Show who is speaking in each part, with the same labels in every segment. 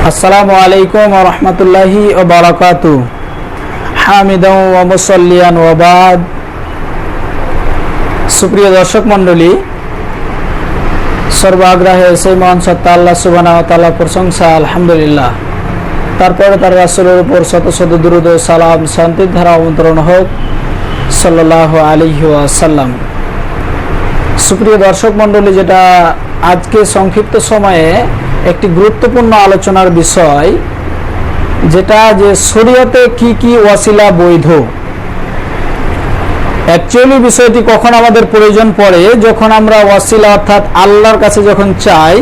Speaker 1: আসসালামু আলাইকুম ওয়া রাহমাতুল্লাহি ওয়া বারাকাতুহু। হামিদান ওয়া মুসাল্লিয়ান ওয়া বাদ। সুপ্রিয় দর্শক মণ্ডলী, সর্বাগ্রাহে সেই মহান সত্তা আল্লাহ সুবহানাহু ওয়া তাআলার প্রশংসা, আলহামদুলিল্লাহ। তারপরে তার রাসূলের উপর শত শত দুরূদ ও সালাম, শান্তির ধারা অবতরণ হোক সাল্লাল্লাহু আলাইহি ওয়াসাল্লাম। সুপ্রিয় দর্শক মণ্ডলী, যেটা আজকে সংক্ষিপ্ত সময়ে একটি গুরুত্বপূর্ণ আলোচনার বিষয়, যেটা যে শরীয়তে কি কি ওয়াসিলা বৈধ। অ্যাকচুয়ালি বিষয়টি কখন আমাদের প্রয়োজন পড়ে, যখন আমরা ওয়াসিলা অর্থাৎ আল্লাহর কাছে যখন চাই,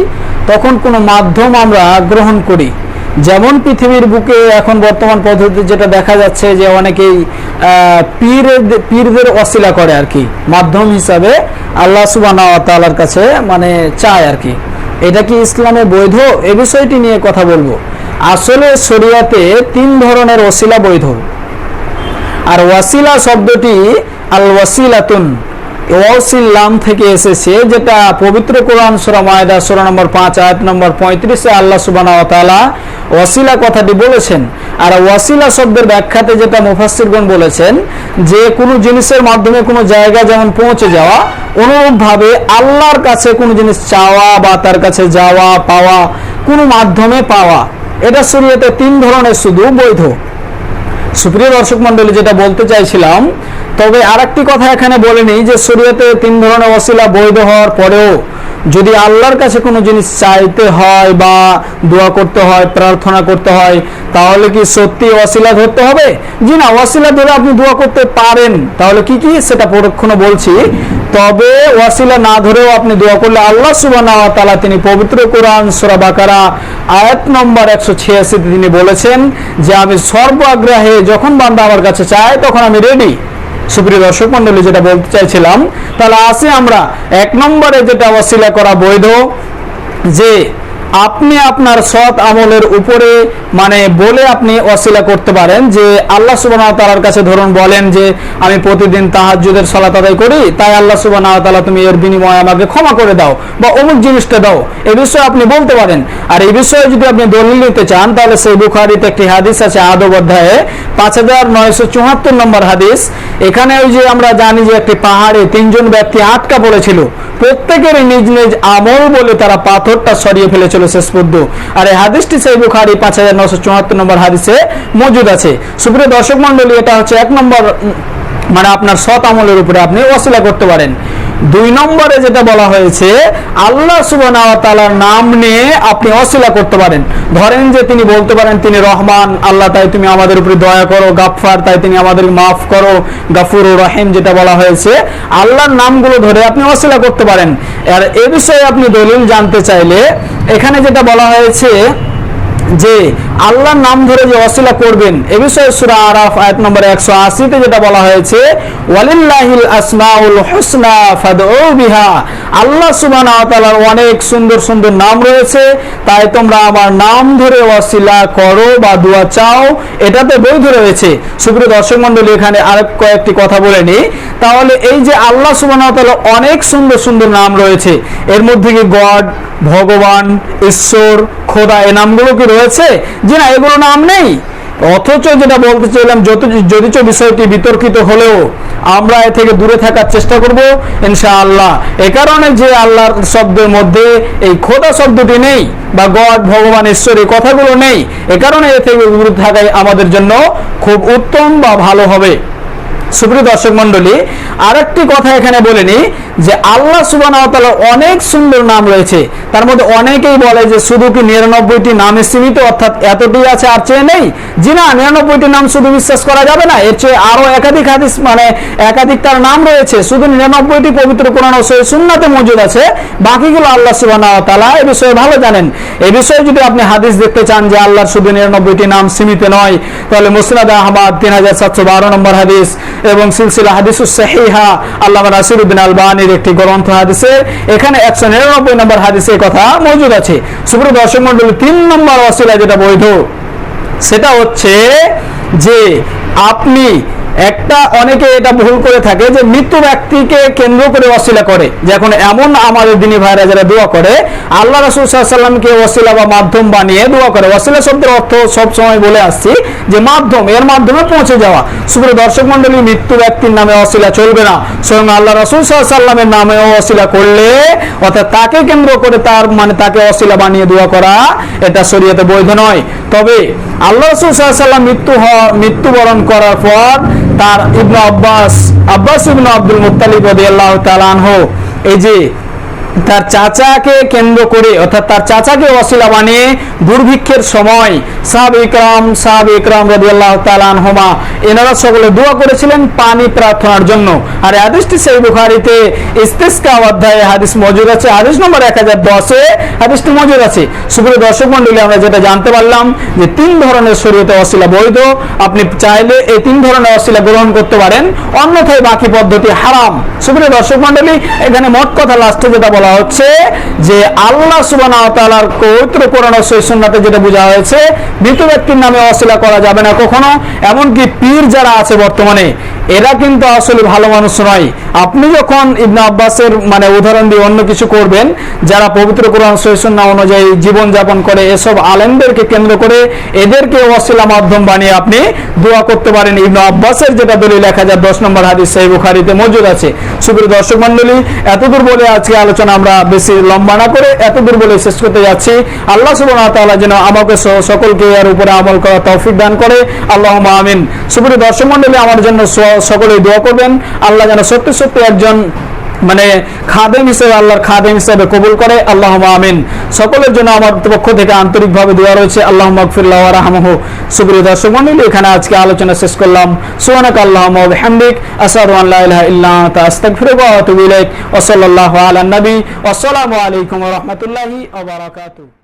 Speaker 1: তখন কোনো মাধ্যম আমরা গ্রহণ করি। যেমন পৃথিবীর বুকে এখন বর্তমান পদ্ধতি যেটা দেখা যাচ্ছে যে অনেকেই পীরদের ওয়াসিলা করে আর কি, মাধ্যম হিসাবে আল্লাহ সুবহানাহু ওয়া তাআলার কাছে মানে চায় আর কি। এটা কি ইসলামে বৈধ? এ বিষয়টি নিয়ে কথা বলবো। আসলে শরীয়তে তিন ধরনের ওয়াসিলা বৈধ। আর ওয়াসিলা শব্দটি আল ওয়াসিলাতুন ওয়াসিলাম থেকে এসেছে, যেটা পবিত্র কোরআন সূরা মায়দা সূরা নম্বর 5 আয়াত নম্বর 35-এ আল্লাহ সুবহানাহু ওয়া তাআলা ওয়াসিলা কথাটি বলেছেন। আর ওয়াসিলা শব্দের ব্যাখ্যাতে যেটা মুফাসসিরগণ বলেছেন, যে কোনো জিনিসের মাধ্যমে কোনো জায়গা যেমন পৌঁছে যাওয়া, অনুরূপভাবে আল্লাহর কাছে কোনো জিনিস চাওয়া বা তার কাছে যাওয়া, পাওয়া, কোনো মাধ্যমে পাওয়া, এটা শরীয়তে তিন ধরনের শুধু বৈধ। সুপ্রিয় দর্শক মণ্ডলী, যেটা বলতে চাইছিলাম, তবে আরেকটি কথা এখানে বলে নিই যে শরীয়তে তিন ধরনের ওয়াসিলা বৈধ হওয়ার পরেও যদি আল্লাহর কাছে কোনো জিনিস চাইতে হয় বা দোয়া করতে হয়, প্রার্থনা করতে হয়, তাহলে কি সত্যি ওয়াসিলা ধরতে হবে? জি না, ওয়াসিলা ধরে আপনি দোয়া করতে পারেন। তাহলে কি কি সেটা পরক্ষণে বলছি। তবে ওয়াসিলা না ধরেও আপনি দোয়া করলে আল্লাহ সুবহানাহু ওয়া তাআলা তিনি পবিত্র কোরআন সূরা বাকারা আয়াত নম্বর 186 তিনি বলেছেন যে আমি সর্বাগ্রাহে যখন বান্দা আমার কাছে চায় তখন আমি রেডি। সুপ্রিয় দর্শক মণ্ডলী, যেটা বলতে চাইছিলাম, তাহলে আসি আমরা এক নম্বরে যেটা ওয়াসিলা করা বৈধ, যে আপনি আপনার সৎ আমলের উপরে মানে বলে আপনি ওয়াসিলা করতে পারেন। যে আল্লাহ সুবহানাহু ওয়া তাআলার কাছে ধরুন বলেন যে আমি প্রতিদিন তাহাজ্জুদের সালাত আদায় করি, তাই আল্লাহ সুবহানাহু ওয়া তাআলা তুমি এর বিনিময়ে আমাকে ক্ষমা করে দাও বা অমুক জিনিসটা দাও, এই বিষয়ে আপনি বলতে পারেন। আর এই বিষয়ে যদি আপনি দলিল নিতে চান, তাহলে সেই বুখারীতে একটি হাদিস আছে আদব অধ্যায়ে 5974 নম্বর হাদিস। এখানে ওই যে আমরা জানি যে একটি পাহাড়ে তিনজন ব্যক্তি আটকা পড়েছিল, প্রত্যেকেরই নিজ নিজ আমল বলে তারা পাথরটা সরিয়ে ফেলেছিল শেষ পর্যন্ত। আর এই হাদিসটি সেই বুখারী 5974 নম্বর হাদিসে মজুদ আছে। সুপ্রিয় দর্শক মণ্ডলী, এটা হচ্ছে এক নম্বর, মানে আপনার সৎ আমলের উপরে আপনি ওয়াসিলা করতে পারেন। দুই নম্বরে যেটা বলা হয়েছে, আল্লাহ সুবহানাহু ওয়া তাআলার নাম নিয়ে আপনি ওয়াসিলা করতে পারেন। ধরেন যে তিনি বলতে পারেন তিনি রহমান, আল্লাহ তাই তুমি আমাদের উপরে দয়া করো, গাফফার তাই তিনি আমাদের মাফ করো, গাফুরুর রহিম যেটা বলা হয়েছে, আল্লাহর নামগুলো ধরে আপনি ওয়াসিলা করতে পারেন। আর এ বিষয়ে আপনি দলিল জানতে চাইলে এখানে যেটা বলা হয়েছে যে আল্লাহর নাম ধরে যে ওয়াসিলা করবেন, এ বিষয়ে সূরা আরাফ আয়াত নম্বর 180-তে যেটা বলা হয়েছে, ওয়ালিল্লাহিল আসমাউল হুসনা ফাদউ বিহা, আল্লাহ সুবহানাহু ওয়া তাআলার অনেক সুন্দর সুন্দর নাম রয়েছে, তাই তোমরা আমার নাম ধরে ওয়াসিলা করো বা দোয়া চাও, এটাতে বৈধ রয়েছে। সুপ্রিয় দর্শক মণ্ডলী, এখানে আরেক কয়েকটি কথা বলে নিই। তাহলে এই যে আল্লাহ সুবহানাহু ওয়া তাআলার অনেক সুন্দর সুন্দর নাম রয়েছে, এর মধ্যে কি গড, ভগবান, ঈশ্বর, খোদা, এই নামগুলো কি রয়েছে? জি না, এগুলো নাম নেই। অথচ যেটা বলতে চাইলাম, যদিচ বিষয়টি বিতর্কিত হলেও আমরা এ থেকে দূরে থাকার চেষ্টা করব ইনশাআল্লাহ। এ কারণে যে আল্লাহর শব্দের মধ্যে এই খোদা শব্দটি নেই বা গড, ভগবান, ঈশ্বর এই কথাগুলো নেই, এ কারণে এ থেকে দূরে থাকাই আমাদের জন্য খুব উত্তম বা ভালো হবে। সুপ্রিয় দর্শক মণ্ডলী, আরেকটি কথা এখানে বলে নি যে আল্লাহ সুবহানাহু ওয়া তাআলার অনেক সুন্দর নাম রয়েছে। তার মধ্যে অনেকেই বলে যে শুধু কি 99টি নামে সীমিত, অর্থাৎ এতটি আছে আর চেয়ে নেই। জি না, 99টি নাম শুধু বিশ্বাস করা যাবে না, এর চেয়ে আরো একাধিক হাদিস মানে একাধিক তার নাম রয়েছে। শুধু 99টি পবিত্র কোরআন ও সহিহ সুন্নাতে মজুদ আছে, বাকিগুলো আল্লাহ সুবহানাহু ওয়া তাআলা এই বিষয়ে ভালো জানেন। এই বিষয়ে যদি আপনি হাদিস দেখতে চান যে আল্লাহর শুধু 99টি নাম সীমিত নয়, তাহলে মুসনাদ আহমদ 3712 নম্বর হাদিস এবং সিলসিলা হাদিসুস সহিহা আল্লামা নাসিরউদ্দিন আলবানীর একটি গ্রন্থ হাদিসে এখানে 199 নম্বর হাদিসে কথা মজুদ আছে। সুপ্রিয় দর্শক মণ্ডলী, 3 নম্বর ওয়াসিলা যেটা বৈধ, সেটা হচ্ছে যে আপনি একটা অনেকে এটা ভুল করে থাকে যে মৃত্যু ব্যক্তিকে কেন্দ্র করে ওয়াসিলা করে, যে এখন এমন আমাদের দিনী ভাইরা যারা দোয়া করে আল্লাহ রাসূল সাল্লাল্লাহু আলাইহি ওয়াসাল্লামকে ওয়াসিলা বা মাধ্যম বানিয়ে দোয়া করে। ওয়াসিলা শব্দের অর্থ সব সময় বলে আসছি যে মাধ্যম, এর মাধ্যমে পৌঁছে যাওয়া। সুপ্রিয় দর্শক মণ্ডলী, মৃত্যু ব্যক্তির নামে ওয়াসিলা চলবে না, স্বয়ং আল্লাহ রাসূল সাল্লাল্লাহু আলাইহি ওয়াসাল্লামের নামে ওয়াসিলা করলে অর্থাৎ তাকে কেন্দ্র করে তার মানে তাকে ওয়াসিলা বানিয়ে দোয়া করা এটা শরীয়তে বৈধ নয়। তবে আল্লাহ রাসূল সাল্লাল্লাহু আলাইহি ওয়াসাল্লাম মৃত্যুবরণ করার পর তার ইবনে আব্বাস ইবনে আব্দুল মুত্তালিব রাদিয়াল্লাহু তাআলা আনহু এই যে তার চাচাকে কেন্দ্র করে অর্থাৎ তার চাচাকে ওয়াসিলা বানিয়ে দুর্ভিক্ষের সময় সাহাবা ইকরাম রাদিয়াল্লাহু তাআলা আনহুমা এনারা সকলে দোয়া করেছিলেন পানি প্রার্থনার জন্য। আর হাদিসটি সহিহ বুখারীতে ইস্তিসকা অধ্যায়ে হাদিস মজুদ আছে, হাদিস নম্বর 1010 এ হাদিসটি মজুদ আছে। সুপ্রিয় দর্শক মণ্ডলী, আমরা যেটা জানতে পারলাম যে 3 ধরনের শরীয়তে ওয়াসিলা বৈধ, আপনি চাইলে এই 3 ধরনের ওয়াসিলা গ্রহণ করতে পারেন, অন্যথায় বাকি পদ্ধতি হারাম। সুপ্রিয় দর্শক মণ্ডলী, এখানে মোট কথা লাস্টে যেটা বলা হচ্ছে যে আল্লাহ সুবহানাহু ওয়া তাআলার পবিত্র কোরআন ও সহিহ সুন্নাতে যেটা বোঝা হয়েছে মৃত ব্যক্তির নামে ওয়াসিলা করা যাবে না কখনো। এমনকি পীর যারা আছে বর্তমানে এরা কিন্তু আসলে ভালো মানুষ নয়। আপনি যখন ইবনে আব্বাসের মানে উদাহরণ দিয়ে অন্য কিছু করবেন, যারা পবিত্র কোরআন সহিহ সুন্নাহ অনুযায়ী জীবন যাপন করে এসব আলেমদেরকে কেন্দ্র করে এদেরকে ওয়াসিলা মাধ্যম বানিয়ে আপনি দোয়া করতে পারেন। ইবনে আব্বাসের যেটা দলিল 1010 নম্বর হাদিস সহিহ বুখারীতে মজুদ আছে। সুপ্রিয় দর্শক মণ্ডলী, এতদূর বলে আজকে আলোচনা আমরা বেশি লম্বা না করে এতদূর বলে শেষ করতে যাচ্ছি। আল্লাহ সুবহানাহু ওয়া তাআলা যেন আমাকে সকলকে এর উপরে আমল করার তৌফিক দান করে, আল্লাহুম্মা আমিন। সুপ্রিয় দর্শক মণ্ডলী, আমার জন্য সকলেই দোয়া করবেন, আল্লাহ যেন সত্যি সত্যি একজন মানে খাদেম হিসেবে আল্লাহর খাদেম হিসেবে কবুল করে, আল্লাহুম্মা আমিন। সকলের জন্য আমার পক্ষ থেকে আন্তরিকভাবে দোয়া রয়েছে, আল্লাহুম্মা গফির লাহু ওয়ারহামহু। সুপ্রিয় দর্শক মণ্ডলী, এখানে আজকে আলোচনা শেষ করলাম। সুবহানাকা আল্লাহুম্মা ওয়া বিহামদিক, আশহাদু আন লা ইলাহা ইল্লা আনতা, আস্তাগফিরুকা ওয়া আতুবু ইলাইক। ওয়া সাল্লাল্লাহু আলা নবী ওয়া আসসালামু আলাইকুম ওয়া রাহমাতুল্লাহি ওয়া বারাকাতুহু।